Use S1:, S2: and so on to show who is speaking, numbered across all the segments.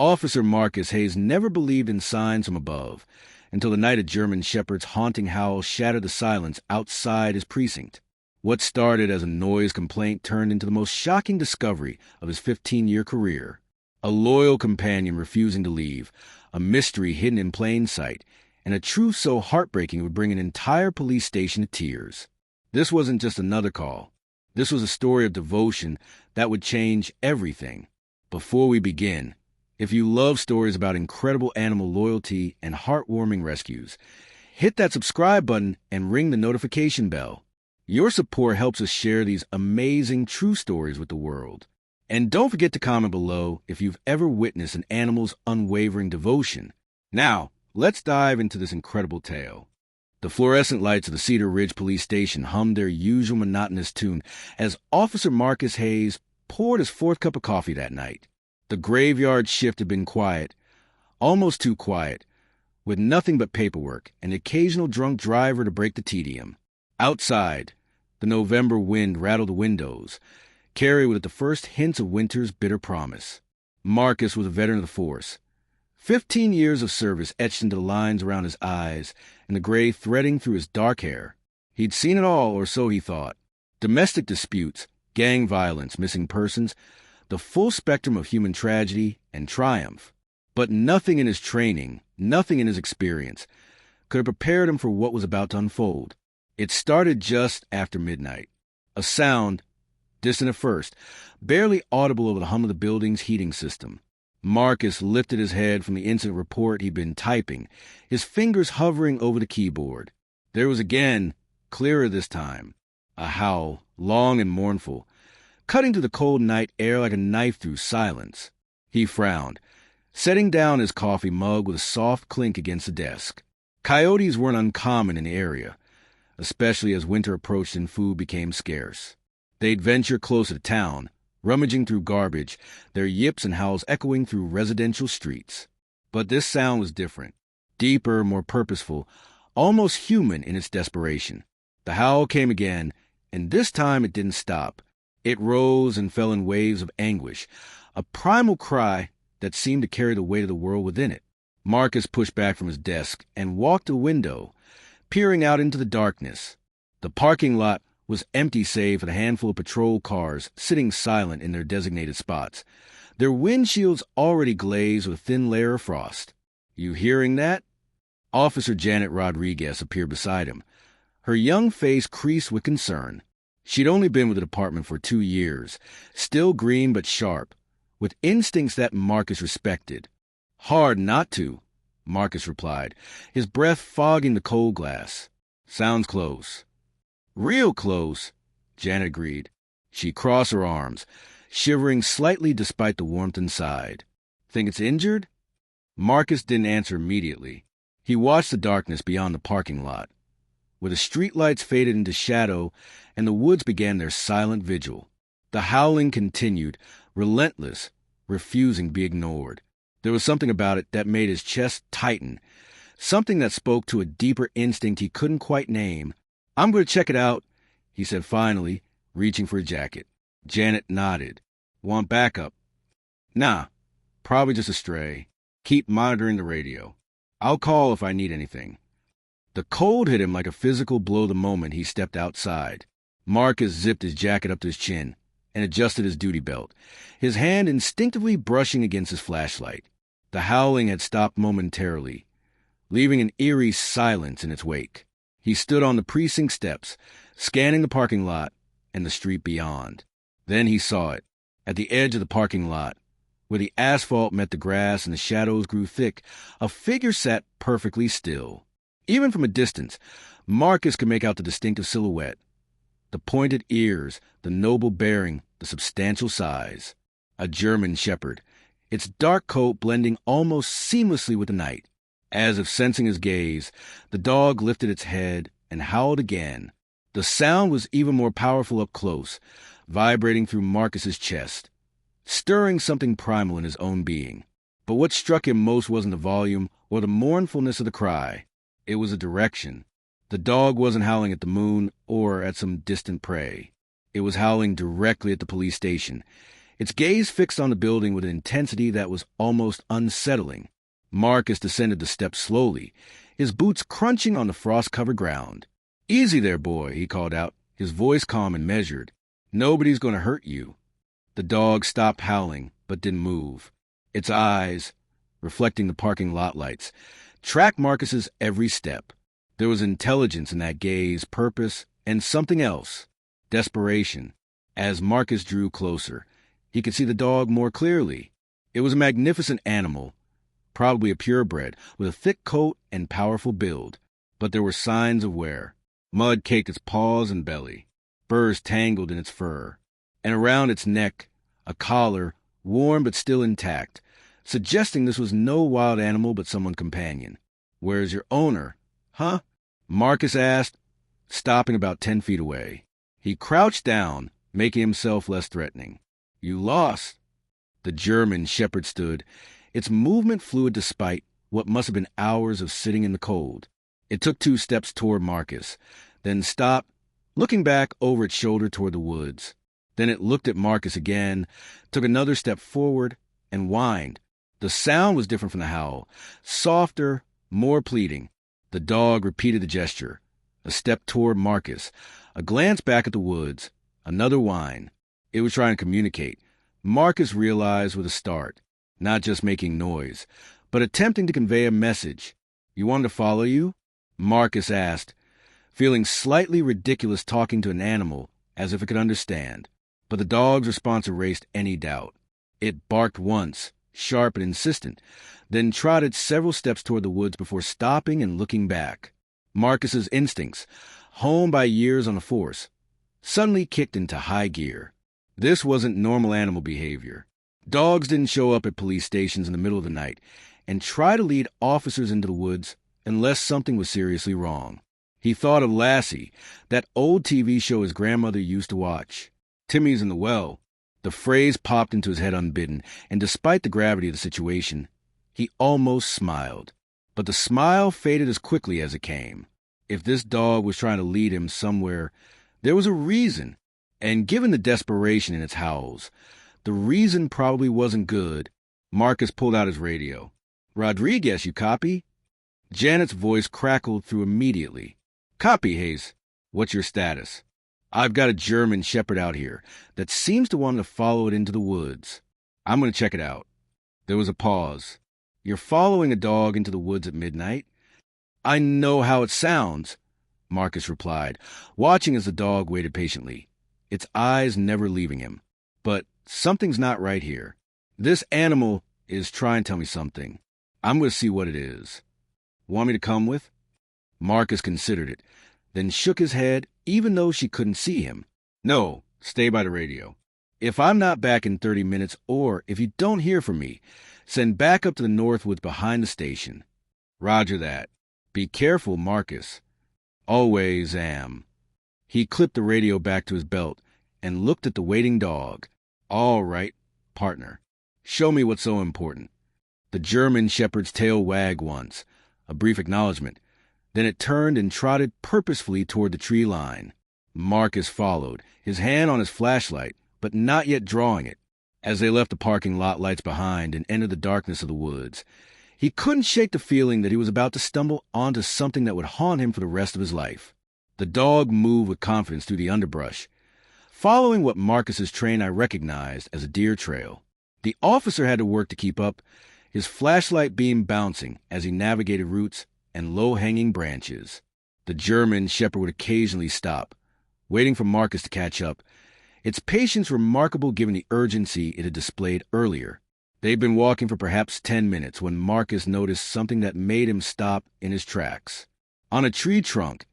S1: Officer Marcus Hayes never believed in signs from above until the night a German shepherd's haunting howl shattered the silence outside his precinct. What started as a noise complaint turned into the most shocking discovery of his 15-year career. A loyal companion refusing to leave, a mystery hidden in plain sight, and a truth so heartbreaking it would bring an entire police station to tears. This wasn't just another call. This was a story of devotion that would change everything. Before we begin, if you love stories about incredible animal loyalty and heartwarming rescues, hit that subscribe button and ring the notification bell. Your support helps us share these amazing true stories with the world. And don't forget to comment below if you've ever witnessed an animal's unwavering devotion. Now, let's dive into this incredible tale. The fluorescent lights of the Cedar Ridge Police Station hummed their usual monotonous tune as Officer Marcus Hayes poured his fourth cup of coffee that night. The graveyard shift had been quiet, almost too quiet, with nothing but paperwork and the occasional drunk driver to break the tedium. Outside, the November wind rattled the windows, carried with it the first hints of winter's bitter promise. Marcus was a veteran of the force. 15 years of service etched into the lines around his eyes and the gray threading through his dark hair. He'd seen it all, or so he thought. Domestic disputes, gang violence, missing persons, the full spectrum of human tragedy and triumph. But nothing in his training, nothing in his experience, could have prepared him for what was about to unfold. It started just after midnight. A sound, distant at first, barely audible over the hum of the building's heating system. Marcus lifted his head from the incident report he'd been typing, his fingers hovering over the keyboard. There was again, clearer this time, a howl, long and mournful, cutting through the cold night air like a knife through silence. He frowned, setting down his coffee mug with a soft clink against the desk. Coyotes weren't uncommon in the area, especially as winter approached and food became scarce. They'd venture closer to town, rummaging through garbage, their yips and howls echoing through residential streets. But this sound was different, deeper, more purposeful, almost human in its desperation. The howl came again, and this time it didn't stop. It rose and fell in waves of anguish, a primal cry that seemed to carry the weight of the world within it. Marcus pushed back from his desk and walked to the window, peering out into the darkness. The parking lot was empty save for the handful of patrol cars sitting silent in their designated spots, their windshields already glazed with a thin layer of frost. "You hearing that?" Officer Janet Rodriguez appeared beside him, her young face creased with concern. She'd only been with the department for 2 years, still green but sharp, with instincts that Marcus respected. "Hard not to," Marcus replied, his breath fogging the cold glass. "Sounds close." "Real close," Janet agreed. She crossed her arms, shivering slightly despite the warmth inside. "Think it's injured?" Marcus didn't answer immediately. He watched the darkness beyond the parking lot, where the streetlights faded into shadow and the woods began their silent vigil. The howling continued, relentless, refusing to be ignored. There was something about it that made his chest tighten, something that spoke to a deeper instinct he couldn't quite name. "I'm going to check it out," he said finally, reaching for a jacket. Janet nodded. "Want backup?" "Nah, probably just a stray. Keep monitoring the radio. I'll call if I need anything." The cold hit him like a physical blow the moment he stepped outside. Marcus zipped his jacket up to his chin and adjusted his duty belt, his hand instinctively brushing against his flashlight. The howling had stopped momentarily, leaving an eerie silence in its wake. He stood on the precinct steps, scanning the parking lot and the street beyond. Then he saw it. At the edge of the parking lot, where the asphalt met the grass and the shadows grew thick, a figure sat perfectly still. Even from a distance, Marcus could make out the distinctive silhouette, the pointed ears, the noble bearing, the substantial size. A German shepherd, its dark coat blending almost seamlessly with the night. As if sensing his gaze, the dog lifted its head and howled again. The sound was even more powerful up close, vibrating through Marcus's chest, stirring something primal in his own being. But what struck him most wasn't the volume or the mournfulness of the cry. It was a direction. The dog wasn't howling at the moon or at some distant prey. It was howling directly at the police station, its gaze fixed on the building with an intensity that was almost unsettling. Marcus descended the steps slowly, his boots crunching on the frost-covered ground. "Easy there, boy," he called out, his voice calm and measured. "Nobody's going to hurt you." The dog stopped howling, but didn't move. Its eyes, reflecting the parking lot lights, tracked Marcus's every step. There was intelligence in that gaze, purpose, and something else, desperation. As Marcus drew closer, he could see the dog more clearly. It was a magnificent animal, probably a purebred, with a thick coat and powerful build. But there were signs of wear. Mud caked its paws and belly, burrs tangled in its fur, and around its neck, a collar, worn but still intact, suggesting this was no wild animal but someone's companion. "Where's your owner?" "Huh?" Marcus asked, stopping about 10 feet away. He crouched down, making himself less threatening. "You lost." The German shepherd stood, its movement fluid despite what must have been hours of sitting in the cold. It took 2 steps toward Marcus, then stopped, looking back over its shoulder toward the woods. Then it looked at Marcus again, took another step forward, and whined. The sound was different from the howl, softer, more pleading. The dog repeated the gesture, a step toward Marcus, a glance back at the woods, another whine. It was trying to communicate. Marcus realized with a start, not just making noise, but attempting to convey a message. "You wanted to follow you?" Marcus asked, feeling slightly ridiculous talking to an animal as if it could understand. But the dog's response erased any doubt. It barked once, sharp and insistent, then trotted several steps toward the woods before stopping and looking back. Marcus's instincts, honed by years on the force, suddenly kicked into high gear. This wasn't normal animal behavior. Dogs didn't show up at police stations in the middle of the night and try to lead officers into the woods unless something was seriously wrong. He thought of Lassie, that old TV show his grandmother used to watch. "Timmy's in the well." The phrase popped into his head unbidden, and despite the gravity of the situation, he almost smiled. But the smile faded as quickly as it came. If this dog was trying to lead him somewhere, there was a reason. And given the desperation in its howls, the reason probably wasn't good. Marcus pulled out his radio. "Rodriguez, you copy?" Janet's voice crackled through immediately. "Copy, Hayes. What's your status?" "I've got a German shepherd out here that seems to want to follow it into the woods. I'm going to check it out." There was a pause. "You're following a dog into the woods at midnight?" "I know how it sounds," Marcus replied, watching as the dog waited patiently, its eyes never leaving him. "But something's not right here. This animal is trying to tell me something. I'm going to see what it is." "Want me to come with?" Marcus considered it, then shook his head, even though she couldn't see him. "No, stay by the radio. If I'm not back in 30 minutes, or if you don't hear from me, send back up to the Northwoods behind the station." "Roger that. Be careful, Marcus." "Always am." He clipped the radio back to his belt and looked at the waiting dog. "All right, partner. Show me what's so important." The German shepherd's tail wagged once, a brief acknowledgement. Then it turned and trotted purposefully toward the tree line. Marcus followed, his hand on his flashlight, but not yet drawing it. As they left the parking lot lights behind and entered the darkness of the woods, he couldn't shake the feeling that he was about to stumble onto something that would haunt him for the rest of his life. The dog moved with confidence through the underbrush, following what Marcus's trained eye recognized as a deer trail. The officer had to work to keep up, his flashlight beam bouncing as he navigated roots and low-hanging branches. The German shepherd would occasionally stop, waiting for Marcus to catch up, its patience remarkable given the urgency it had displayed earlier. They'd been walking for perhaps 10 minutes when Marcus noticed something that made him stop in his tracks. On a tree trunk,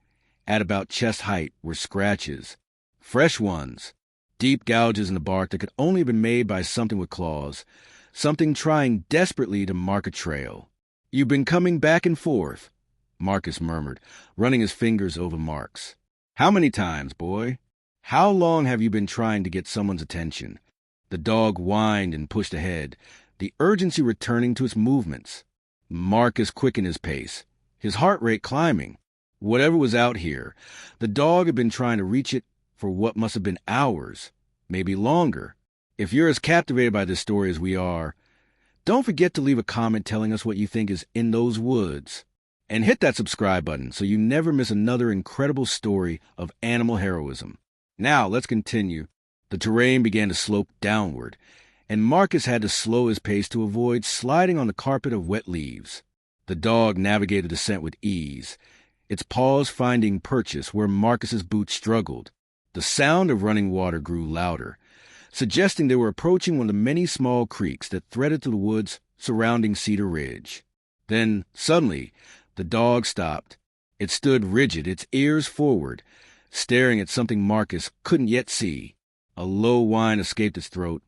S1: at about chest height, were scratches. Fresh ones, deep gouges in the bark that could only have been made by something with claws, something trying desperately to mark a trail. "You've been coming back and forth," Marcus murmured, running his fingers over marks. "How many times, boy? How long have you been trying to get someone's attention?" The dog whined and pushed ahead, the urgency returning to its movements. Marcus quickened his pace, his heart rate climbing. Whatever was out here, the dog had been trying to reach it for what must have been hours, maybe longer. If you're as captivated by this story as we are, don't forget to leave a comment telling us what you think is in those woods. And hit that subscribe button so you never miss another incredible story of animal heroism. Now, let's continue. The terrain began to slope downward, and Marcus had to slow his pace to avoid sliding on the carpet of wet leaves. The dog navigated the descent with ease, its paws finding purchase where Marcus's boots struggled. The sound of running water grew louder, suggesting they were approaching one of the many small creeks that threaded through the woods surrounding Cedar Ridge. Then, suddenly, the dog stopped. It stood rigid, its ears forward, staring at something Marcus couldn't yet see. A low whine escaped its throat.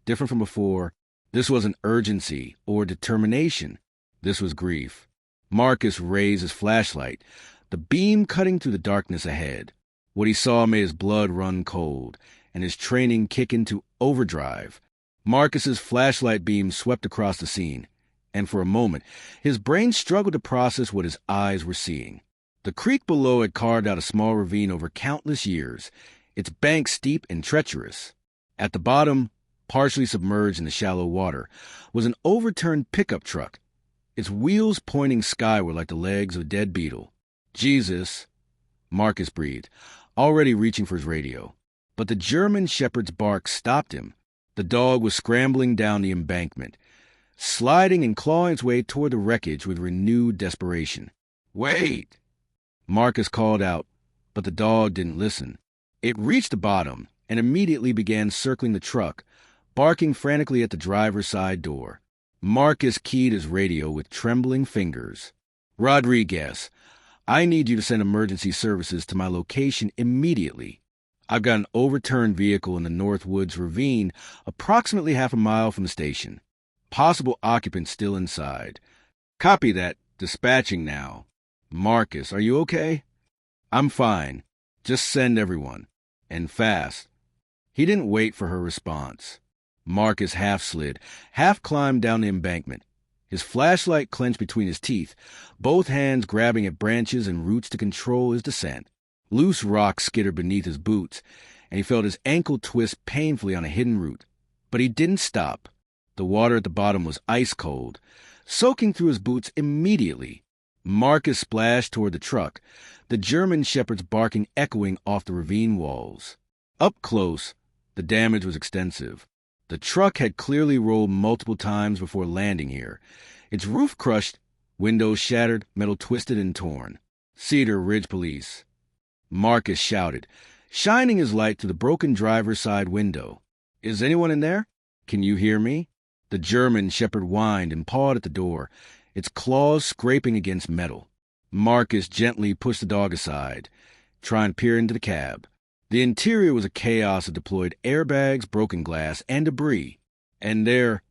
S1: Different from before, this wasn't urgency or determination. This was grief. Marcus raised his flashlight, the beam cutting through the darkness ahead. What he saw made his blood run cold, and his training kick into overdrive. Marcus's flashlight beam swept across the scene, and for a moment, his brain struggled to process what his eyes were seeing. The creek below had carved out a small ravine over countless years, its banks steep and treacherous. At the bottom, partially submerged in the shallow water, was an overturned pickup truck, its wheels pointing skyward like the legs of a dead beetle. Jesus, Marcus breathed, already reaching for his radio. But the German shepherd's bark stopped him. The dog was scrambling down the embankment, sliding and clawing its way toward the wreckage with renewed desperation. "Wait!" Marcus called out, but the dog didn't listen. It reached the bottom and immediately began circling the truck, barking frantically at the driver's side door. Marcus keyed his radio with trembling fingers. "Rodriguez, I need you to send emergency services to my location immediately. I've got an overturned vehicle in the North Woods ravine, approximately half a mile from the station. Possible occupant still inside. Copy that. Dispatching now. Marcus, are you okay?" "I'm fine. Just send everyone. And fast." He didn't wait for her response. Marcus half slid, half climbed down the embankment, his flashlight clenched between his teeth, both hands grabbing at branches and roots to control his descent. Loose rocks skittered beneath his boots, and he felt his ankle twist painfully on a hidden root. But he didn't stop. The water at the bottom was ice cold, soaking through his boots immediately. Marcus splashed toward the truck, the German shepherd's barking echoing off the ravine walls. Up close, the damage was extensive. The truck had clearly rolled multiple times before landing here, its roof crushed, windows shattered, metal twisted and torn. "Cedar Ridge Police," Marcus shouted, shining his light through the broken driver's side window. "Is anyone in there? Can you hear me?" The German shepherd whined and pawed at the door, its claws scraping against metal. Marcus gently pushed the dog aside, trying to peer into the cab. The interior was a chaos of deployed airbags, broken glass, and debris. And there,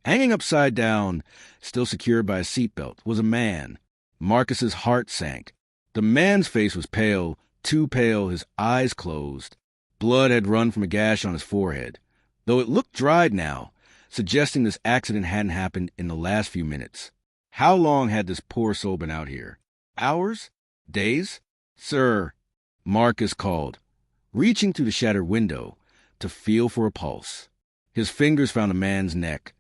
S1: hanging upside down, still secured by a seatbelt, was a man. Marcus's heart sank. The man's face was pale, too pale, his eyes closed. Blood had run from a gash on his forehead, though it looked dried now, suggesting this accident hadn't happened in the last few minutes. How long had this poor soul been out here? Hours? Days? "Sir," Marcus called, reaching through the shattered window to feel for a pulse. His fingers found the man's neck,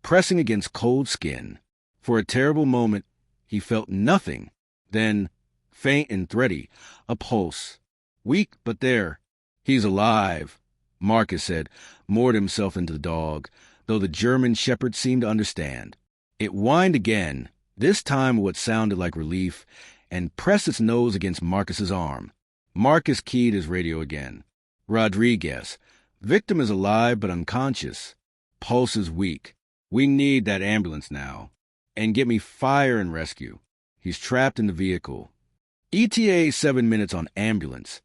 S1: pressing against cold skin. For a terrible moment, he felt nothing. Then, faint and thready, a pulse. Weak, but there. "He's alive," Marcus said, moored himself into the dog, though the German shepherd seemed to understand. It whined again, this time with what sounded like relief, and pressed its nose against Marcus's arm. Marcus keyed his radio again. "Rodriguez, victim is alive but unconscious. Pulse is weak. We need that ambulance now. And get me fire and rescue. He's trapped in the vehicle. ETA 7 minutes on ambulance.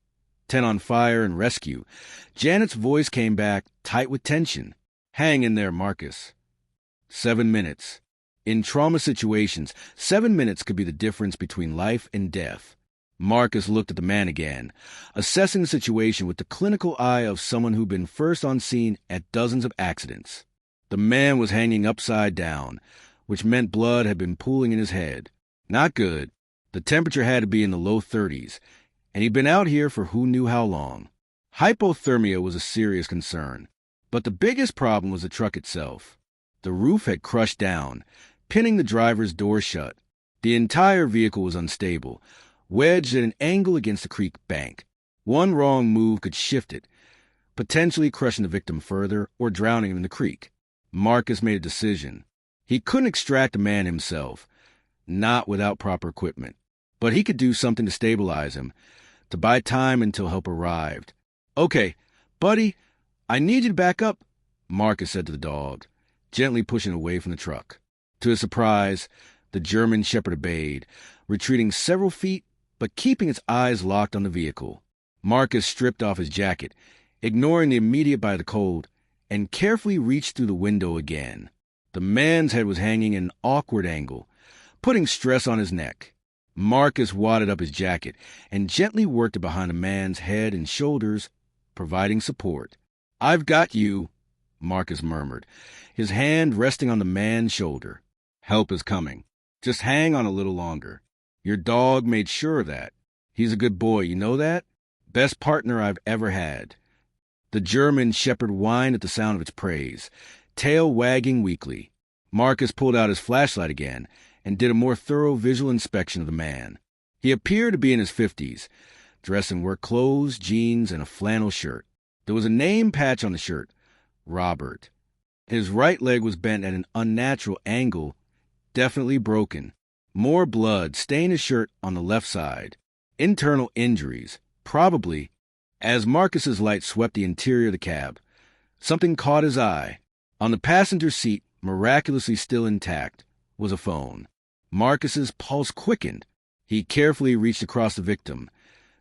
S1: 10 on fire and rescue." Janet's voice came back, tight with tension. "Hang in there, Marcus." 7 minutes. In trauma situations, 7 minutes could be the difference between life and death. Marcus looked at the man again, assessing the situation with the clinical eye of someone who'd been first on scene at dozens of accidents. The man was hanging upside down, which meant blood had been pooling in his head. Not good. The temperature had to be in the low 30s, and he'd been out here for who knew how long. Hypothermia was a serious concern. But the biggest problem was the truck itself. The roof had crushed down, pinning the driver's door shut. The entire vehicle was unstable, wedged at an angle against the creek bank. One wrong move could shift it, potentially crushing the victim further or drowning him in the creek. Marcus made a decision. He couldn't extract the man himself, not without proper equipment. But he could do something to stabilize him, to buy time until help arrived. "Okay, buddy, I need you to back up," Marcus said to the dog, gently pushing away from the truck. To his surprise, the German Shepherd obeyed, retreating several feet, but keeping its eyes locked on the vehicle. Marcus stripped off his jacket, ignoring the immediate bite of the cold, and carefully reached through the window again. The man's head was hanging at an awkward angle, putting stress on his neck. Marcus wadded up his jacket and gently worked it behind the man's head and shoulders, providing support. "I've got you," Marcus murmured, his hand resting on the man's shoulder. "Help is coming. Just hang on a little longer. Your dog made sure of that. He's a good boy, you know that? Best partner I've ever had." The German Shepherd whined at the sound of its praise, tail wagging weakly. Marcus pulled out his flashlight again and did a more thorough visual inspection of the man. He appeared to be in his 50s, dressed in work clothes, jeans, and a flannel shirt. There was a name patch on the shirt, Robert. His right leg was bent at an unnatural angle, definitely broken. More blood stained his shirt on the left side. Internal injuries, probably. As Marcus's light swept the interior of the cab, something caught his eye. On the passenger seat, miraculously still intact, was a phone. Marcus's pulse quickened. He carefully reached across the victim,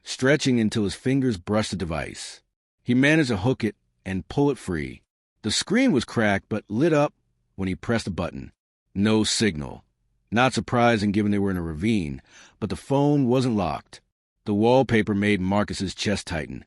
S1: stretching until his fingers brushed the device. He managed to hook it and pull it free. The screen was cracked but lit up when he pressed a button. No signal. Not surprising given they were in a ravine, but the phone wasn't locked. The wallpaper made Marcus's chest tighten.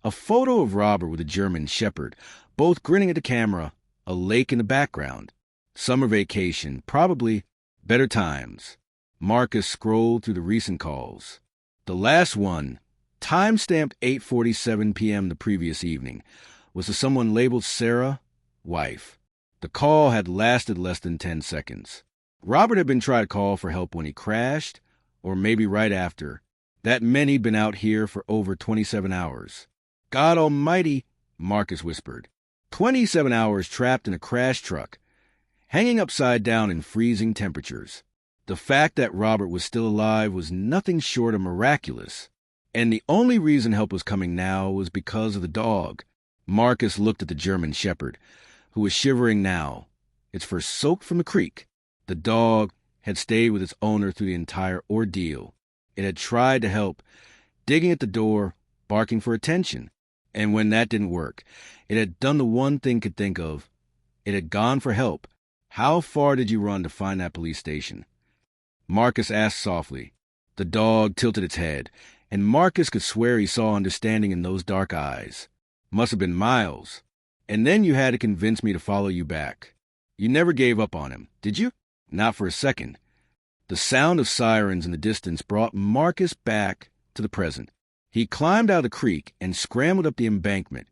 S1: A photo of Robert with a German Shepherd, both grinning at the camera, a lake in the background. Summer vacation, probably. Better times. Marcus scrolled through the recent calls. The last one, time-stamped 8:47 p.m. the previous evening, was to someone labeled Sarah, wife. The call had lasted less than 10 seconds. Robert had been trying to call for help when he crashed, or maybe right after. That meant he'd been out here for over 27 hours. "God almighty," Marcus whispered. 27 hours trapped in a crashed truck, hanging upside down in freezing temperatures. The fact that Robert was still alive was nothing short of miraculous. And the only reason help was coming now was because of the dog. Marcus looked at the German Shepherd, who was shivering now, its fur soaked from the creek. The dog had stayed with its owner through the entire ordeal. It had tried to help, digging at the door, barking for attention. And when that didn't work, it had done the one thing it could think of. It had gone for help. "How far did you run to find that police station?" Marcus asked softly. The dog tilted its head, and Marcus could swear he saw understanding in those dark eyes. "Must have been miles. And then you had to convince me to follow you back. You never gave up on him, did you?" "Not for a second." The sound of sirens in the distance brought Marcus back to the present. He climbed out of the creek and scrambled up the embankment,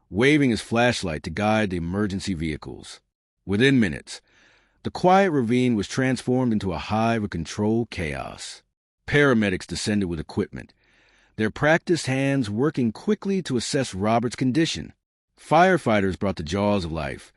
S1: waving his flashlight to guide the emergency vehicles. Within minutes, the quiet ravine was transformed into a hive of controlled chaos. Paramedics descended with equipment, their practiced hands working quickly to assess Robert's condition. Firefighters brought the jaws of life,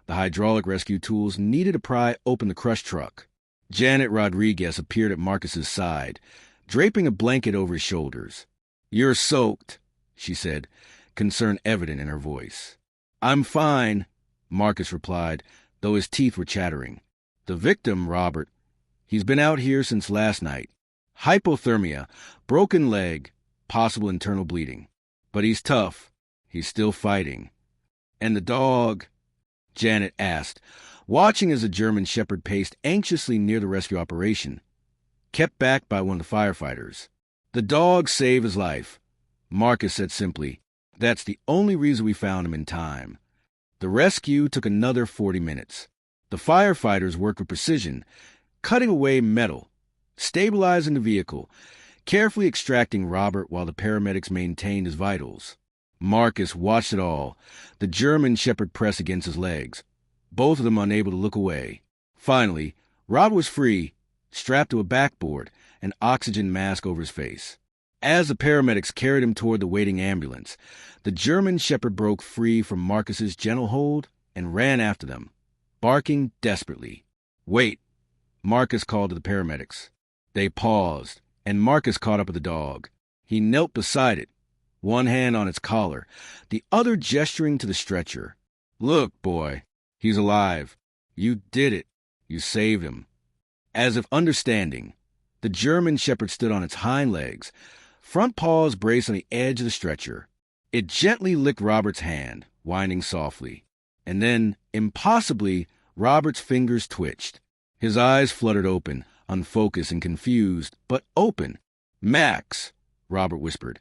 S1: the hydraulic rescue tools needed to pry open the crushed truck. Janet Rodriguez appeared at Marcus's side, draping a blanket over his shoulders. "You're soaked," she said, concern evident in her voice. "I'm fine," Marcus replied, though his teeth were chattering. "The victim, Robert, he's been out here since last night. Hypothermia, broken leg, possible internal bleeding. But he's tough. He's still fighting." "And the dog?" Janet asked, watching as the German Shepherd paced anxiously near the rescue operation, kept back by one of the firefighters. "The dog saved his life," Marcus said simply. "That's the only reason we found him in time." The rescue took another 40 minutes. The firefighters worked with precision, cutting away metal, stabilizing the vehicle, carefully extracting Robert while the paramedics maintained his vitals. Marcus watched it all, the German shepherd press against his legs, both of them unable to look away. Finally, Robert was free, strapped to a backboard, an oxygen mask over his face. As the paramedics carried him toward the waiting ambulance, the German shepherd broke free from Marcus's gentle hold and ran after them, barking desperately. "Wait," Marcus called to the paramedics. They paused, and Marcus caught up with the dog. He knelt beside it, one hand on its collar, the other gesturing to the stretcher. "Look, boy, he's alive. You did it. You saved him." As if understanding, the German shepherd stood on its hind legs, front paws braced on the edge of the stretcher. It gently licked Robert's hand, whining softly. And then, impossibly, Robert's fingers twitched. His eyes fluttered open, unfocused and confused, but open. "Max," Robert whispered,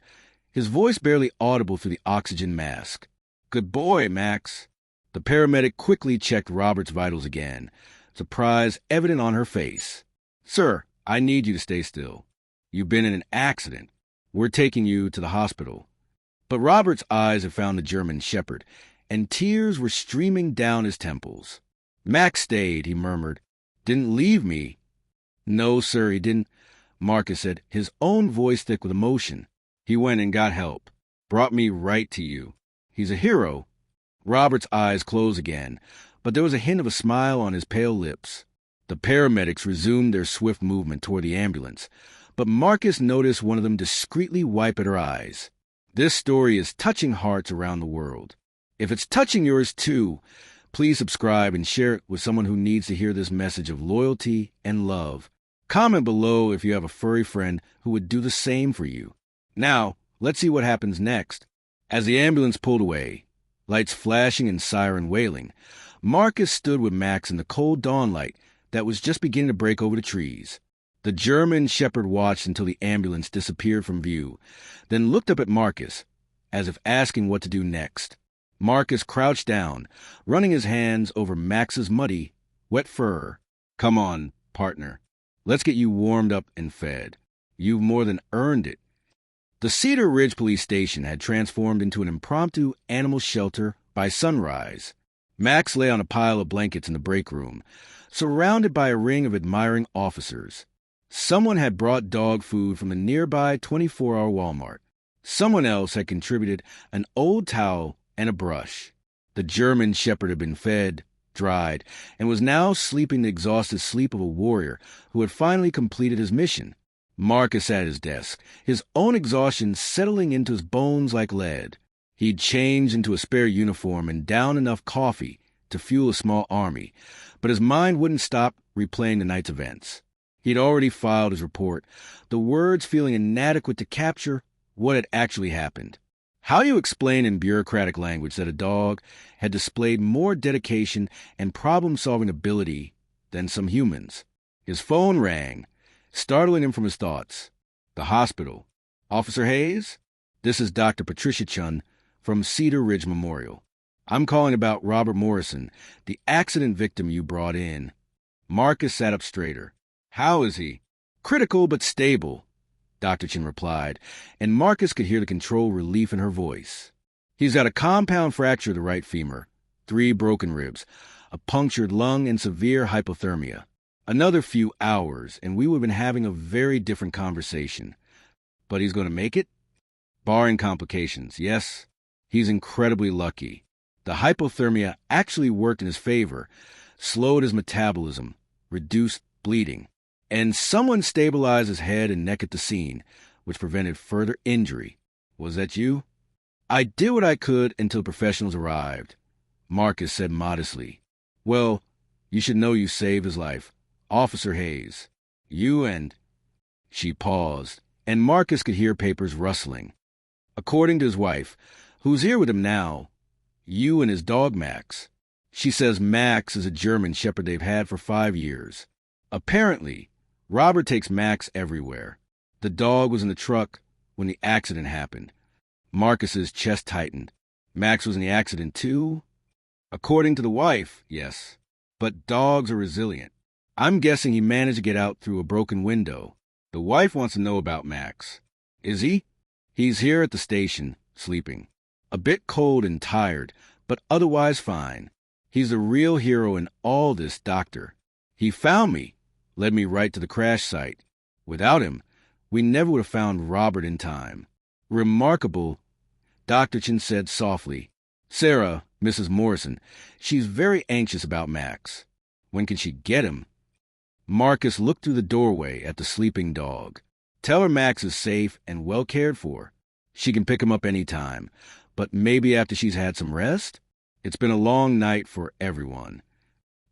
S1: his voice barely audible through the oxygen mask. "Good boy, Max." The paramedic quickly checked Robert's vitals again, surprise evident on her face. "Sir, I need you to stay still. You've been in an accident. We're taking you to the hospital." But Robert's eyes had found the German shepherd, and tears were streaming down his temples. "Max stayed," he murmured. "Didn't leave me." "No, sir, he didn't," Marcus said, his own voice thick with emotion. "He went and got help. Brought me right to you. He's a hero." Robert's eyes closed again, but there was a hint of a smile on his pale lips. The paramedics resumed their swift movement toward the ambulance, but Marcus noticed one of them discreetly wipe at her eyes. This story is touching hearts around the world. If it's touching yours too, please subscribe and share it with someone who needs to hear this message of loyalty and love. Comment below if you have a furry friend who would do the same for you. Now, let's see what happens next. As the ambulance pulled away, lights flashing and siren wailing, Marcus stood with Max in the cold dawnlight that was just beginning to break over the trees. The German shepherd watched until the ambulance disappeared from view, then looked up at Marcus, as if asking what to do next. Marcus crouched down, running his hands over Max's muddy, wet fur. "Come on, partner. Let's get you warmed up and fed. You've more than earned it." The Cedar Ridge Police Station had transformed into an impromptu animal shelter by sunrise. Max lay on a pile of blankets in the break room, surrounded by a ring of admiring officers. Someone had brought dog food from the nearby 24-hour Walmart. Someone else had contributed an old towel and a brush. The German shepherd had been fed, dried, and was now sleeping the exhausted sleep of a warrior who had finally completed his mission. Marcus sat at his desk, his own exhaustion settling into his bones like lead. He'd changed into a spare uniform and downed enough coffee to fuel a small army, but his mind wouldn't stop replaying the night's events. He'd already filed his report, the words feeling inadequate to capture what had actually happened. How do you explain in bureaucratic language that a dog had displayed more dedication and problem-solving ability than some humans? His phone rang, startling him from his thoughts. The hospital. "Officer Hayes? This is Dr. Patricia Chun from Cedar Ridge Memorial. I'm calling about Robert Morrison, the accident victim you brought in." Marcus sat up straighter. "How is he?" "Critical but stable," Dr. Chin replied, and Marcus could hear the controlled relief in her voice. "He's got a compound fracture of the right femur, 3 broken ribs, a punctured lung, and severe hypothermia. Another few hours, and we would have been having a very different conversation. But he's going to make it? Barring complications, yes. He's incredibly lucky. The hypothermia actually worked in his favor, slowed his metabolism, reduced bleeding. And someone stabilized his head and neck at the scene, which prevented further injury. Was that you?" "I did what I could until professionals arrived," Marcus said modestly. "Well, you should know you saved his life. Officer Hayes. You and—" She paused, and Marcus could hear papers rustling. "According to his wife, who's here with him now, you and his dog Max. She says Max is a German shepherd they've had for 5 years. Apparently, Robert takes Max everywhere. The dog was in the truck when the accident happened." Marcus's chest tightened. "Max was in the accident too?" "According to the wife, yes. But dogs are resilient. I'm guessing he managed to get out through a broken window. The wife wants to know about Max." "Is he?" "He's here at the station, sleeping." A bit cold and tired, but otherwise fine. He's the real hero in all this, Doctor. He found me, led me right to the crash site. Without him, we never would have found Robert in time. Remarkable, Dr. Chin said softly. Sarah, Mrs. Morrison, she's very anxious about Max. When can she get him? Marcus looked through the doorway at the sleeping dog. Tell her Max is safe and well cared for. She can pick him up any time, but maybe after she's had some rest? It's been a long night for everyone.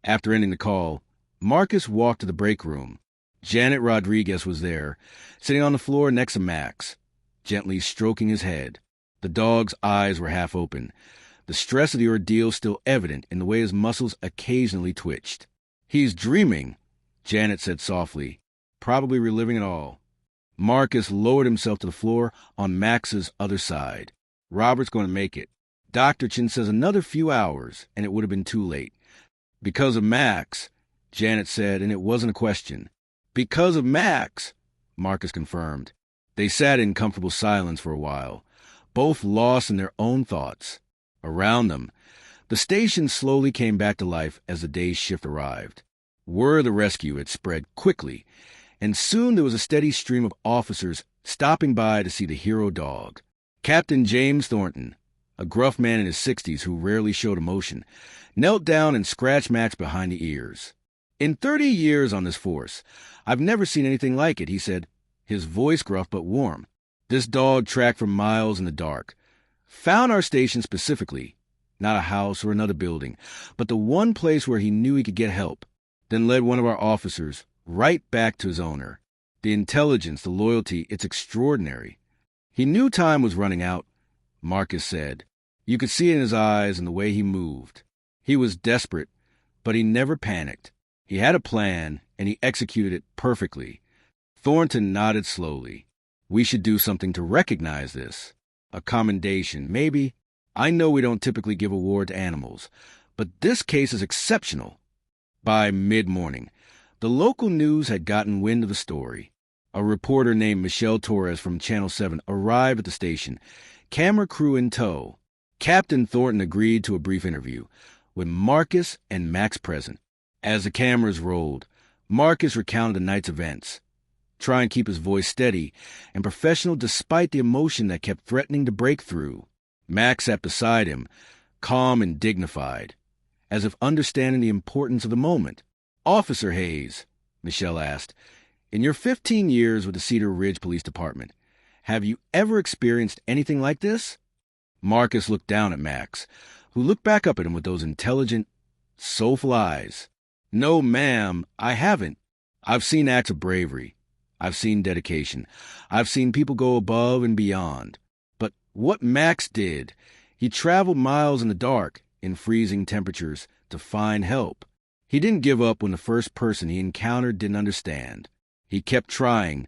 S1: After ending the call, Marcus walked to the break room. Janet Rodriguez was there, sitting on the floor next to Max, gently stroking his head. The dog's eyes were half open, the stress of the ordeal still evident in the way his muscles occasionally twitched. He's dreaming, Janet said softly, probably reliving it all. Marcus lowered himself to the floor on Max's other side. Robert's going to make it. Dr. Chin says another few hours, and it would have been too late. Because of Max, Janet said, and it wasn't a question. Because of Max, Marcus confirmed. They sat in comfortable silence for a while, both lost in their own thoughts. Around them, the station slowly came back to life as the day's shift arrived. Word of the rescue had spread quickly, and soon there was a steady stream of officers stopping by to see the hero dog. Captain James Thornton, a gruff man in his 60s who rarely showed emotion, knelt down and scratched Max behind the ears. In 30 years on this force, I've never seen anything like it, he said, his voice gruff but warm. This dog tracked for miles in the dark. Found our station specifically, not a house or another building, but the one place where he knew he could get help, then led one of our officers right back to his owner. The intelligence, the loyalty, it's extraordinary. He knew time was running out, Marcus said. You could see it in his eyes and the way he moved. He was desperate, but he never panicked. He had a plan, and he executed it perfectly. Thornton nodded slowly. We should do something to recognize this. A commendation, maybe. I know we don't typically give award to animals, but this case is exceptional. By mid-morning, the local news had gotten wind of the story. A reporter named Michelle Torres from Channel 7 arrived at the station, camera crew in tow. Captain Thornton agreed to a brief interview, with Marcus and Max present. As the cameras rolled, Marcus recounted the night's events, trying to keep his voice steady and professional despite the emotion that kept threatening to break through. Max sat beside him, calm and dignified, as if understanding the importance of the moment. Officer Hayes, Michelle asked, in your 15 years with the Cedar Ridge Police Department, have you ever experienced anything like this? Marcus looked down at Max, who looked back up at him with those intelligent, soulful eyes. No, ma'am, I haven't. I've seen acts of bravery. I've seen dedication. I've seen people go above and beyond. But what Max did, he traveled miles in the dark, in freezing temperatures, to find help. He didn't give up when the first person he encountered didn't understand. He kept trying,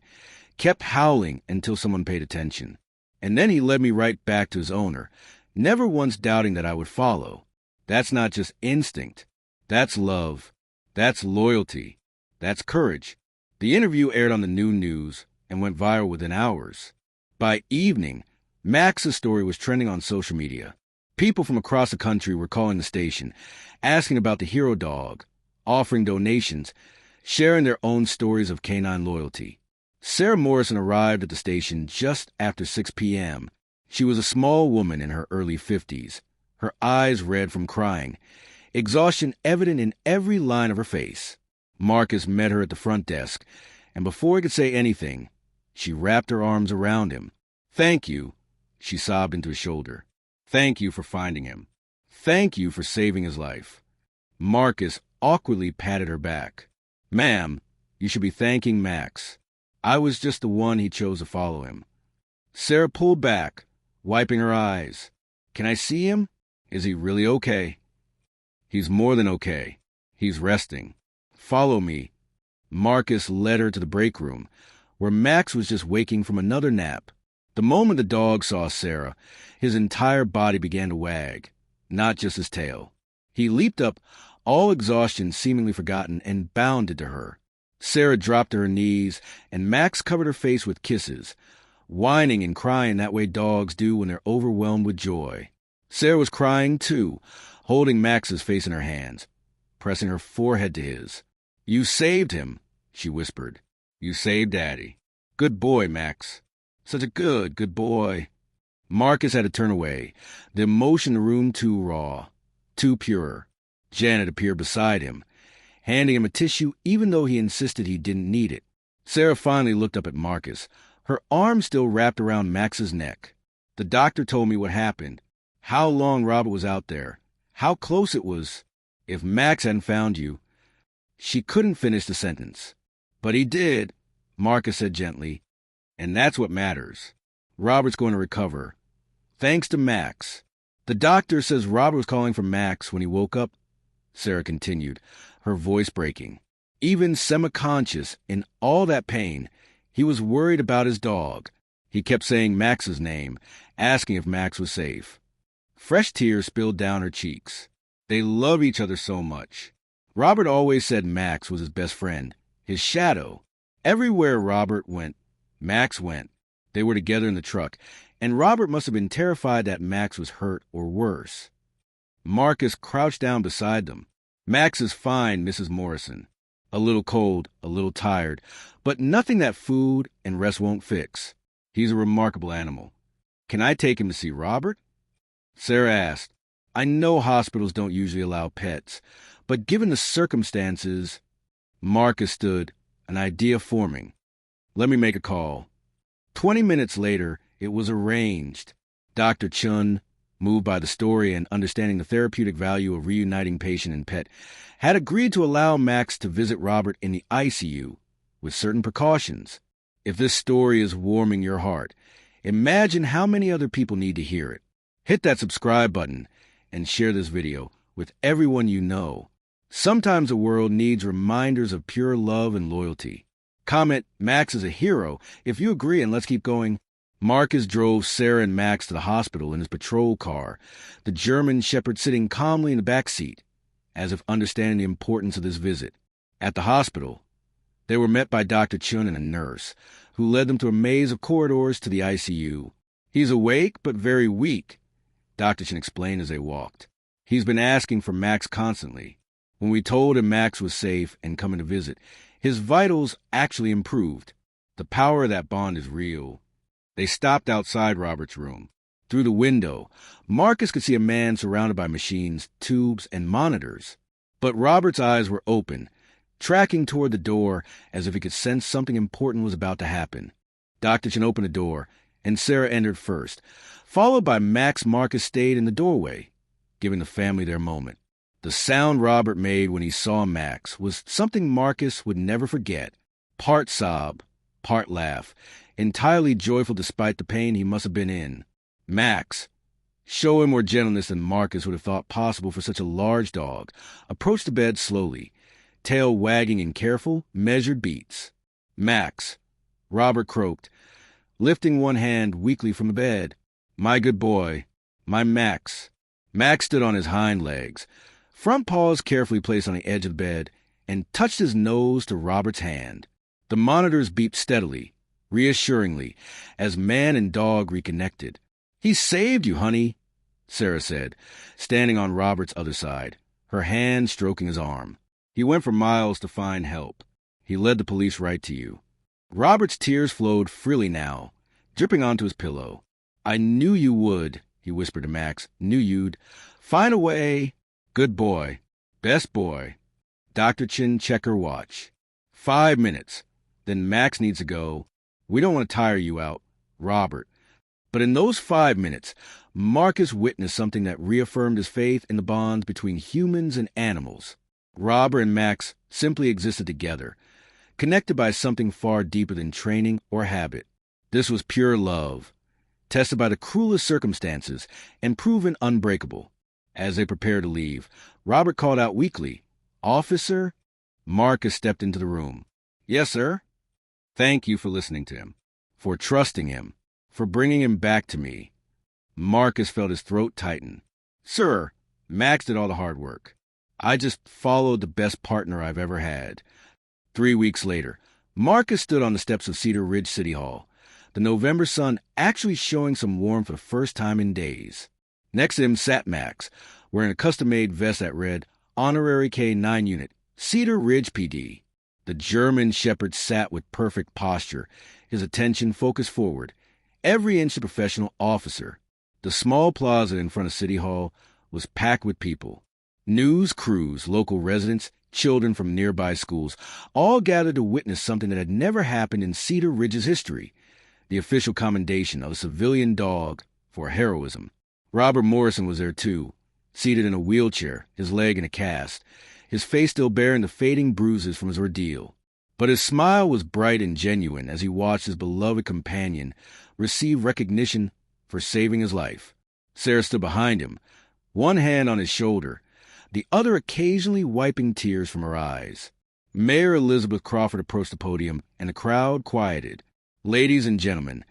S1: kept howling until someone paid attention. And then he led me right back to his owner, never once doubting that I would follow. That's not just instinct. That's love. That's loyalty. That's courage. The interview aired on the noon news and went viral within hours. By evening, Max's story was trending on social media. People from across the country were calling the station, asking about the hero dog, offering donations, sharing their own stories of canine loyalty. Sarah Morrison arrived at the station just after 6 p.m. She was a small woman in her early 50s, her eyes red from crying, exhaustion evident in every line of her face. Marcus met her at the front desk, and before he could say anything, she wrapped her arms around him. Thank you, she sobbed into his shoulder. Thank you for finding him. Thank you for saving his life. Marcus awkwardly patted her back. Ma'am, you should be thanking Max. I was just the one he chose to follow him. Sarah pulled back, wiping her eyes. Can I see him? Is he really okay? He's more than okay. He's resting. Follow me. Marcus led her to the break room, where Max was just waking from another nap. The moment the dog saw Sarah, his entire body began to wag, not just his tail. He leaped up, all exhaustion seemingly forgotten, and bounded to her. Sarah dropped to her knees, and Max covered her face with kisses, whining and crying that way dogs do when they're overwhelmed with joy. Sarah was crying, too, holding Max's face in her hands, pressing her forehead to his. "You saved him," she whispered. "You saved Daddy. Good boy, Max. Such a good boy." Marcus had to turn away, the emotion in the room too raw, too pure. Janet appeared beside him, handing him a tissue even though he insisted he didn't need it. Sarah finally looked up at Marcus, her arm still wrapped around Max's neck. "The doctor told me what happened, how long Robert was out there, how close it was. If Max hadn't found you—" She couldn't finish the sentence. "But he did," Marcus said gently, "and that's what matters. Robert's going to recover. Thanks to Max. The doctor says Robert was calling for Max when he woke up," Sarah continued, her voice breaking. Even semi-conscious in all that pain, he was worried about his dog. He kept saying Max's name, asking if Max was safe. Fresh tears spilled down her cheeks. They loved each other so much. Robert always said Max was his best friend, his shadow. Everywhere Robert went, Max went. They were together in the truck, and Robert must have been terrified that Max was hurt or worse. Marcus crouched down beside them. "Max is fine, Mrs. Morrison. A little cold, a little tired, but nothing that food and rest won't fix. He's a remarkable animal. Can I take him to see Robert?" Sarah asked. "I know hospitals don't usually allow pets, but given the circumstances—" Marcus stood, an idea forming. "Let me make a call." 20 minutes later, it was arranged. Dr. Chun, moved by the story and understanding the therapeutic value of reuniting patient and pet, had agreed to allow Max to visit Robert in the ICU, with certain precautions. If this story is warming your heart, imagine how many other people need to hear it. Hit that subscribe button and share this video with everyone you know. Sometimes the world needs reminders of pure love and loyalty. Comment, "Max is a hero," if you agree, and let's keep going. Marcus drove Sarah and Max to the hospital in his patrol car, the German shepherd sitting calmly in the back seat, as if understanding the importance of this visit. At the hospital, they were met by Dr. Chun and a nurse, who led them through a maze of corridors to the ICU. "He's awake, but very weak," Dr. Chun explained as they walked. "He's been asking for Max constantly. When we told him Max was safe and coming to visit, his vitals actually improved. The power of that bond is real." They stopped outside Robert's room. Through the window, Marcus could see a man surrounded by machines, tubes, and monitors. But Robert's eyes were open, tracking toward the door as if he could sense something important was about to happen. Dr. Chen opened the door, and Sarah entered first. Followed by Max, Marcus stayed in the doorway, giving the family their moment. The sound Robert made when he saw Max was something Marcus would never forget. Part sob, part laugh, entirely joyful despite the pain he must have been in. Max, showing more gentleness than Marcus would have thought possible for such a large dog, approached the bed slowly, tail wagging in careful, measured beats. "Max," Robert croaked, lifting one hand weakly from the bed. "My good boy, my Max." Max stood on his hind legs, front paws carefully placed on the edge of the bed, and touched his nose to Robert's hand. The monitors beeped steadily, reassuringly, as man and dog reconnected. "He saved you, honey," Sarah said, standing on Robert's other side, her hand stroking his arm. "He went for miles to find help. He led the police right to you." Robert's tears flowed freely now, dripping onto his pillow. "I knew you would," he whispered to Max. "Knew you'd find a way. Good boy. Best boy." Dr. Chin checked her watch. 5 minutes. Then Max needs to go. "We don't want to tire you out, Robert." But in those 5 minutes, Marcus witnessed something that reaffirmed his faith in the bonds between humans and animals. Robert and Max simply existed together, connected by something far deeper than training or habit. This was pure love, tested by the cruelest circumstances and proven unbreakable. As they prepared to leave, Robert called out weakly, "Officer?" Marcus stepped into the room. "Yes, sir." "Thank you for listening to him, for trusting him, for bringing him back to me." Marcus felt his throat tighten. "Sir, Max did all the hard work. I just followed the best partner I've ever had." 3 weeks later, Marcus stood on the steps of Cedar Ridge City Hall. the November sun actually showing some warmth for the first time in days. Next to him sat Max, wearing a custom-made vest that read, Honorary K-9 Unit, Cedar Ridge PD. The German shepherd sat with perfect posture, his attention focused forward, every inch a professional officer. The small plaza in front of City Hall was packed with people. News crews, local residents, children from nearby schools, all gathered to witness something that had never happened in Cedar Ridge's history, the official commendation of a civilian dog for heroism. Robert Morrison was there too, seated in a wheelchair, his leg in a cast, his face still bearing the fading bruises from his ordeal. But his smile was bright and genuine as he watched his beloved companion receive recognition for saving his life. Sarah stood behind him, one hand on his shoulder, the other occasionally wiping tears from her eyes. Mayor Elizabeth Crawford approached the podium, and the crowd quieted. Ladies and gentlemen,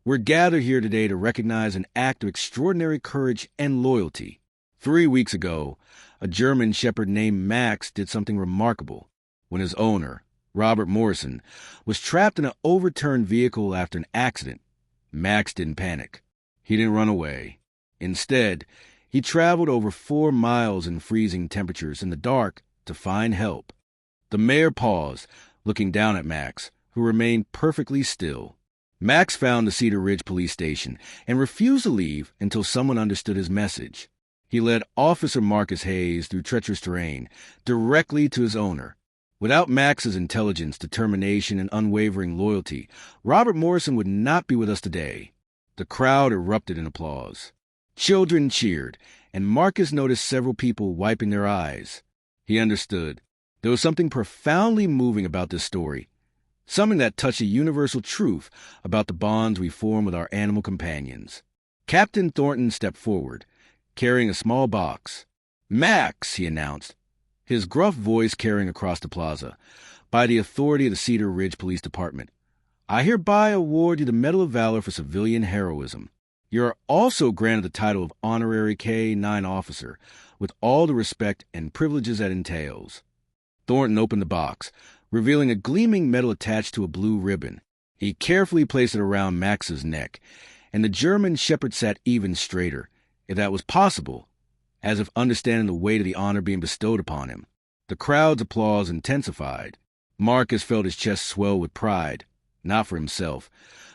S1: we're gathered here today to recognize an act of extraordinary courage and loyalty. 3 weeks ago, a German shepherd named Max did something remarkable. When his owner, Robert Morrison, was trapped in an overturned vehicle after an accident, Max didn't panic. He didn't run away. Instead, he traveled over 4 miles in freezing temperatures in the dark to find help. The mayor paused, looking down at Max, who remained perfectly still. Max found the Cedar Ridge police station and refused to leave until someone understood his message. He led Officer Marcus Hayes through treacherous terrain, directly to his owner. Without Max's intelligence, determination, and unwavering loyalty, Robert Morrison would not be with us today. The crowd erupted in applause. Children cheered, and Marcus noticed several people wiping their eyes. He understood. There was something profoundly moving about this story, something that touched a universal truth about the bonds we form with our animal companions. Captain Thornton stepped forward, carrying a small box. Max, he announced, his gruff voice carrying across the plaza. By the authority of the Cedar Ridge Police Department, I hereby award you the Medal of Valor for civilian heroism. You are also granted the title of Honorary K-9 Officer, with all the respect and privileges that entails. Thornton opened the box, revealing a gleaming medal attached to a blue ribbon. He carefully placed it around Max's neck, and the German shepherd sat even straighter, if that was possible, as if understanding the weight of the honor being bestowed upon him. The crowd's applause intensified. Marcus felt his chest swell with pride, not for himself,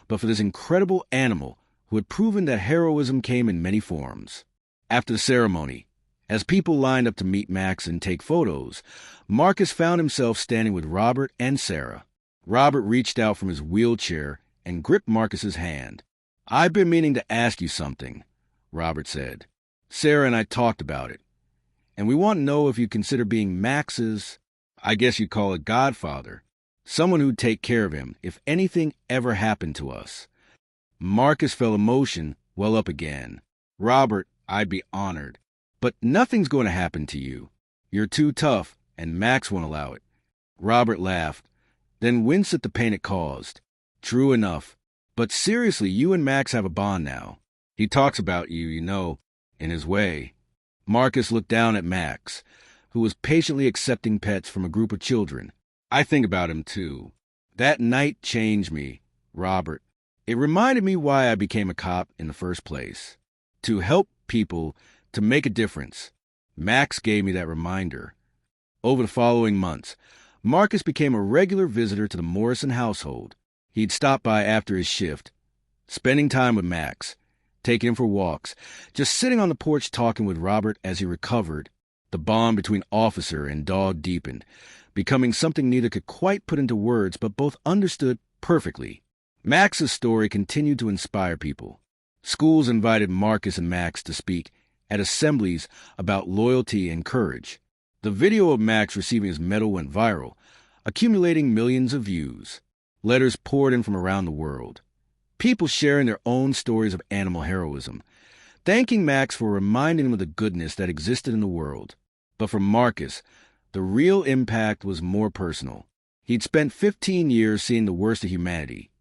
S1: but for this incredible animal who had proven that heroism came in many forms. After the ceremony, as people lined up to meet Max and take photos, Marcus found himself standing with Robert and Sarah. Robert reached out from his wheelchair and gripped Marcus's hand. I've been meaning to ask you something, Robert said. Sarah and I talked about it, and we want to know if you consider being Max's, I guess you'd call it godfather, someone who'd take care of him if anything ever happened to us. Marcus felt emotion well up again. Robert, I'd be honored, but nothing's going to happen to you. You're too tough, and Max won't allow it. Robert laughed, then winced at the pain it caused. True enough, but seriously, you and Max have a bond now. He talks about you, in his way. Marcus looked down at Max, who was patiently accepting pets from a group of children. I think about him, too. That night changed me, Robert. It reminded me why I became a cop in the first place. To help people, to make a difference. Max gave me that reminder. Over the following months, Marcus became a regular visitor to the Morrison household. He'd stop by after his shift, spending time with Max, taking him for walks, just sitting on the porch talking with Robert as he recovered. The bond between officer and dog deepened, becoming something neither could quite put into words but both understood perfectly. Max's story continued to inspire people. Schools invited Marcus and Max to speak at assemblies about loyalty and courage. The video of Max receiving his medal went viral, accumulating millions of views. Letters poured in from around the world. People sharing their own stories of animal heroism, thanking Max for reminding them of the goodness that existed in the world. But for Marcus, the real impact was more personal. He'd spent 15 years seeing the worst of humanity.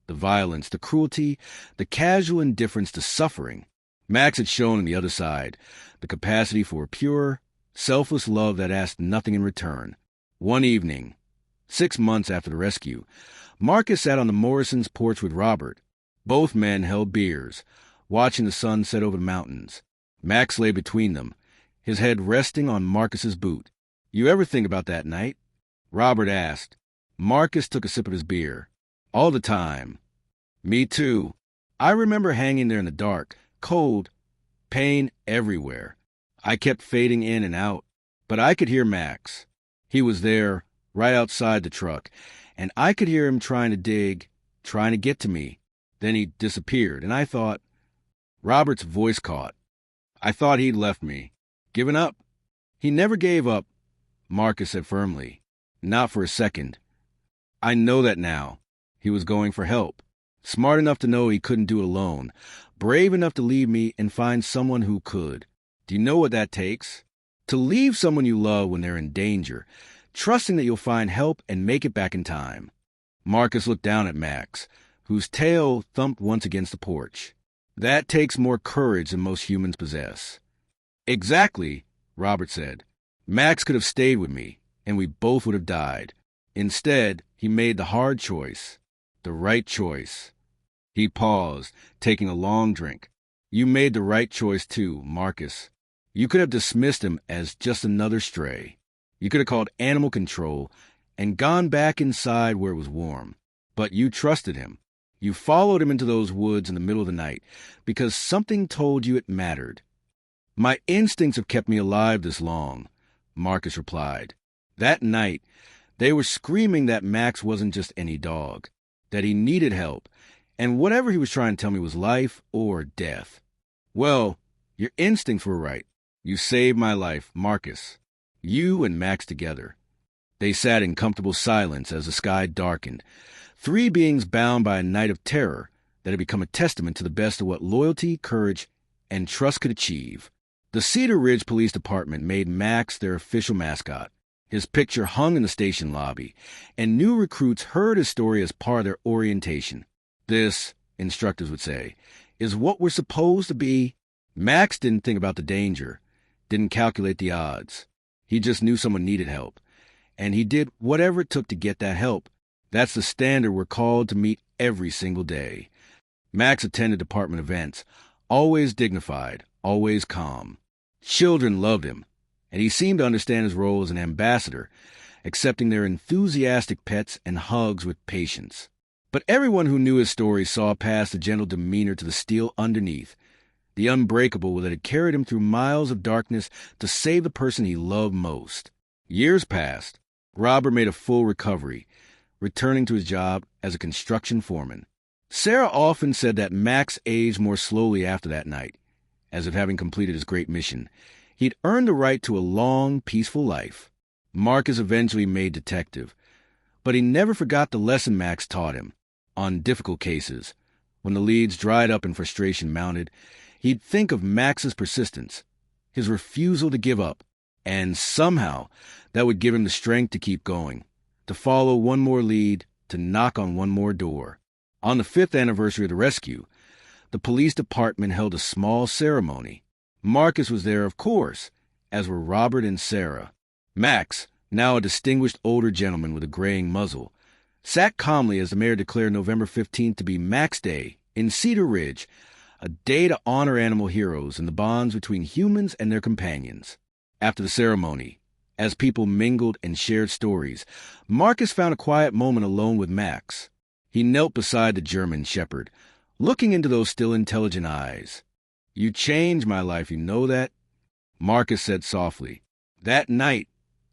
S1: The violence, the cruelty, the casual indifference to suffering. Max had shown on the other side the capacity for a pure, selfless love that asked nothing in return. One evening, 6 months after the rescue, Marcus sat on the Morrisons' porch with Robert, Both men held beers, watching the sun set over the mountains. Max lay between them, his head resting on Marcus's boot. "You ever think about that night?" Robert asked. Marcus took a sip of his beer. "All the time." "Me too. I remember hanging there in the dark, cold, pain everywhere. I kept fading in and out, but I could hear Max. He was there, right outside the truck, and I could hear him trying to dig, trying to get to me. Then he disappeared, and I thought—" Robert's voice caught. "I thought he'd left me. Given up." "He never gave up," Marcus said firmly. "Not for a second. I know that now. He was going for help. Smart enough to know he couldn't do it alone. Brave enough to leave me and find someone who could. Do you know what that takes? To leave someone you love when they're in danger, trusting that you'll find help and make it back in time." Marcus looked down at Max, whose tail thumped once against the porch. "That takes more courage than most humans possess." "Exactly," Robert said. "Max could have stayed with me, and we both would have died. Instead, he made the hard choice, the right choice." He paused, taking a long drink. "You made the right choice too, Marcus. You could have dismissed him as just another stray. You could have called animal control and gone back inside where it was warm. But you trusted him. You followed him into those woods in the middle of the night because something told you it mattered." "My instincts have kept me alive this long," Marcus replied. "That night, they were screaming that Max wasn't just any dog, that he needed help, and whatever he was trying to tell me was life or death. Well, your instincts were right. You saved my life, Marcus. You and Max together." They sat in comfortable silence as the sky darkened, three beings bound by a night of terror that had become a testament to the best of what loyalty, courage, and trust could achieve. The Cedar Ridge Police Department made Max their official mascot. His picture hung in the station lobby, and new recruits heard his story as part of their orientation. "This," instructors would say, "is what we're supposed to be." Max didn't think about the danger, didn't calculate the odds. He just knew someone needed help, and he did whatever it took to get that help. That's the standard we're called to meet every single day. Max attended department events, always dignified, always calm. Children loved him, and he seemed to understand his role as an ambassador, accepting their enthusiastic pets and hugs with patience. But everyone who knew his story saw past the gentle demeanor to the steel underneath, the unbreakable that had carried him through miles of darkness to save the person he loved most. Years passed. Robert made a full recovery, returning to his job as a construction foreman. Sarah often said that Max aged more slowly after that night, as if having completed his great mission, he'd earned the right to a long, peaceful life. Marcus eventually made detective, but he never forgot the lesson Max taught him. On difficult cases, when the leads dried up and frustration mounted, he'd think of Max's persistence, his refusal to give up, and somehow that would give him the strength to keep going, to follow one more lead, to knock on one more door. On the 5th anniversary of the rescue, the police department held a small ceremony. Marcus was there, of course, as were Robert and Sarah. Max, now a distinguished older gentleman with a graying muzzle, sat calmly as the mayor declared November 15th to be Max Day in Cedar Ridge, a day to honor animal heroes and the bonds between humans and their companions. After the ceremony, as people mingled and shared stories, Marcus found a quiet moment alone with Max. He knelt beside the German shepherd, looking into those still intelligent eyes. "You changed my life, you know that?" Marcus said softly. "That night,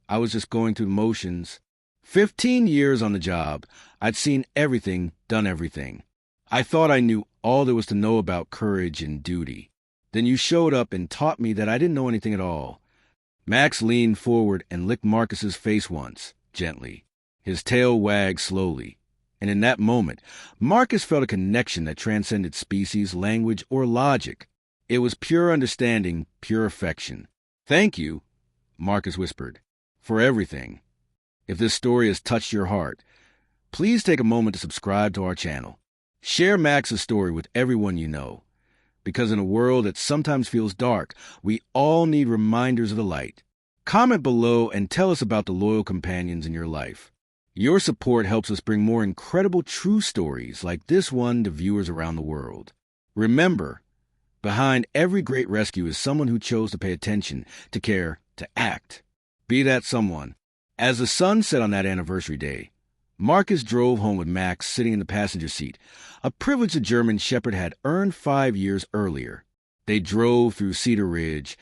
S1: I was just going through the motions. 15 years on the job, I'd seen everything, done everything. I thought I knew all there was to know about courage and duty. Then you showed up and taught me that I didn't know anything at all." Max leaned forward and licked Marcus's face once, gently. His tail wagged slowly. And in that moment, Marcus felt a connection that transcended species, language, or logic. It was pure understanding, pure affection. "Thank you," Marcus whispered, "for everything. If this story has touched your heart, please take a moment to subscribe to our channel. Share Max's story with everyone you know, because in a world that sometimes feels dark, we all need reminders of the light. Comment below and tell us about the loyal companions in your life. Your support helps us bring more incredible true stories like this one to viewers around the world. Remember, behind every great rescue is someone who chose to pay attention, to care, to act. Be that someone. As the sun set on that anniversary day, Marcus drove home with Max sitting in the passenger seat, a privilege the German Shepherd had earned 5 years earlier. They drove through Cedar Ridge,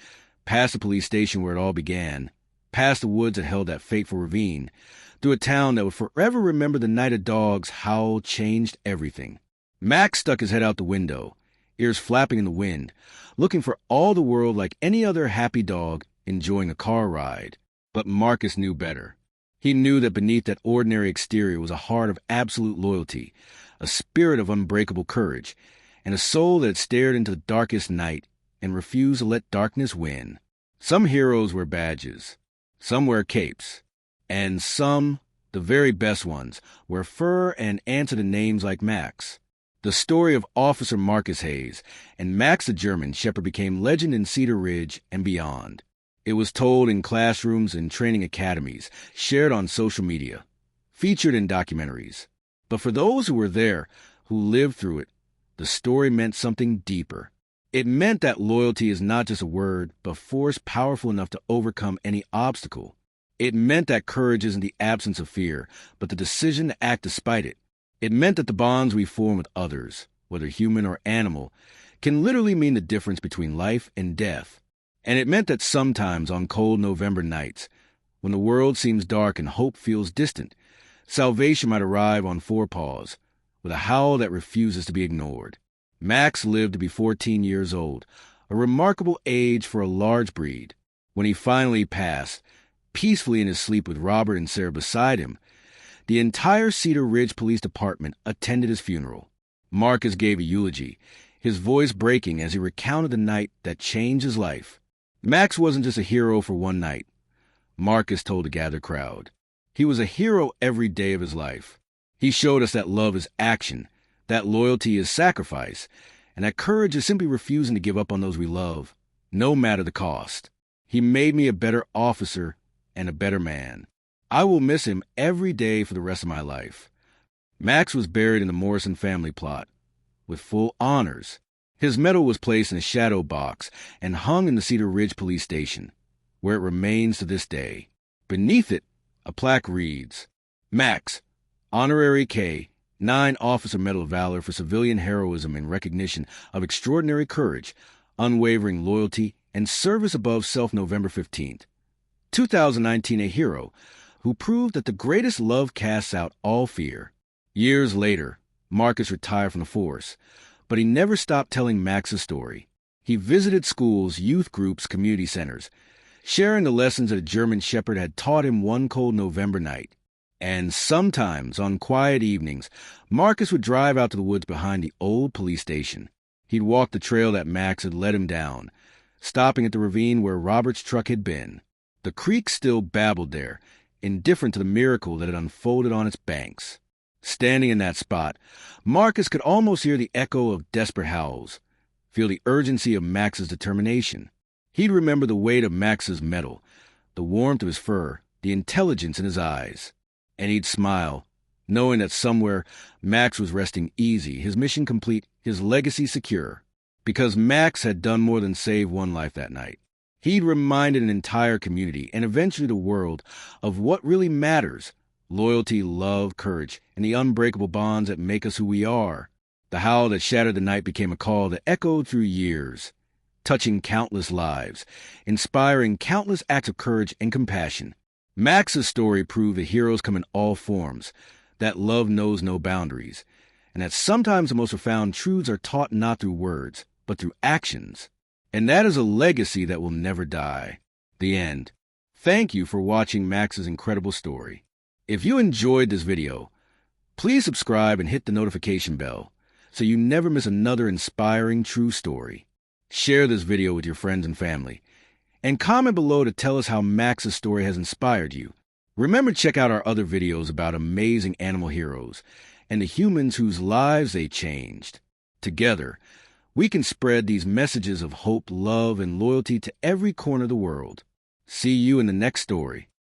S1: past the police station where it all began, past the woods that held that fateful ravine, through a town that would forever remember the night a dog's howl changed everything. Max stuck his head out the window, ears flapping in the wind, looking for all the world like any other happy dog enjoying a car ride. But Marcus knew better. He knew that beneath that ordinary exterior was a heart of absolute loyalty, a spirit of unbreakable courage, and a soul that had stared into the darkest night and refused to let darkness win. Some heroes wear badges, some wear capes, and some, the very best ones, wear fur and answer to names like Max. The story of Officer Marcus Hayes and Max the German Shepherd became legend in Cedar Ridge and beyond. It was told in classrooms and training academies, shared on social media, featured in documentaries. But for those who were there, who lived through it, the story meant something deeper. It meant that loyalty is not just a word, but force powerful enough to overcome any obstacle. It meant that courage isn't the absence of fear, but the decision to act despite it. It meant that the bonds we form with others, whether human or animal, can literally mean the difference between life and death. And it meant that sometimes on cold November nights, when the world seems dark and hope feels distant, salvation might arrive on four paws, with a howl that refuses to be ignored. Max lived to be 14 years old, a remarkable age for a large breed. When he finally passed, peacefully in his sleep with Robert and Sarah beside him, the entire Cedar Ridge Police Department attended his funeral. Marcus gave a eulogy, his voice breaking as he recounted the night that changed his life. Max wasn't just a hero for one night, Marcus told the gathered crowd. He was a hero every day of his life. He showed us that love is action, that loyalty is sacrifice, and that courage is simply refusing to give up on those we love, no matter the cost. He made me a better officer and a better man. I will miss him every day for the rest of my life. Max was buried in the Morrison family plot, with full honors. His medal was placed in a shadow box and hung in the Cedar Ridge Police Station, where it remains to this day. Beneath it, a plaque reads, Max, Honorary K, 9 Officer Medal of Valor for civilian heroism in recognition of extraordinary courage, unwavering loyalty, and service above self November 15th. 2019, a hero who proved that the greatest love casts out all fear. Years later, Marcus retired from the force, but he never stopped telling Max's story. He visited schools, youth groups, community centers, sharing the lessons that a German Shepherd had taught him one cold November night. And sometimes, on quiet evenings, Marcus would drive out to the woods behind the old police station. He'd walk the trail that Max had led him down, stopping at the ravine where Robert's truck had been. The creek still babbled there, indifferent to the miracle that had unfolded on its banks. Standing in that spot, Marcus could almost hear the echo of desperate howls, feel the urgency of Max's determination. He'd remember the weight of Max's medal, the warmth of his fur, the intelligence in his eyes. And he'd smile, knowing that somewhere Max was resting easy, his mission complete, his legacy secure. Because Max had done more than save one life that night. He'd reminded an entire community, and eventually the world, of what really matters: loyalty, love, courage, and the unbreakable bonds that make us who we are. The howl that shattered the night became a call that echoed through years, touching countless lives, inspiring countless acts of courage and compassion. Max's story proved that heroes come in all forms, that love knows no boundaries, and that sometimes the most profound truths are taught not through words, but through actions. And that is a legacy that will never die. The end. Thank you for watching Max's incredible story. If you enjoyed this video, please subscribe and hit the notification bell so you never miss another inspiring true story. Share this video with your friends and family, and comment below to tell us how Max's story has inspired you. Remember to check out our other videos about amazing animal heroes and the humans whose lives they changed. Together, we can spread these messages of hope, love, and loyalty to every corner of the world. See you in the next story.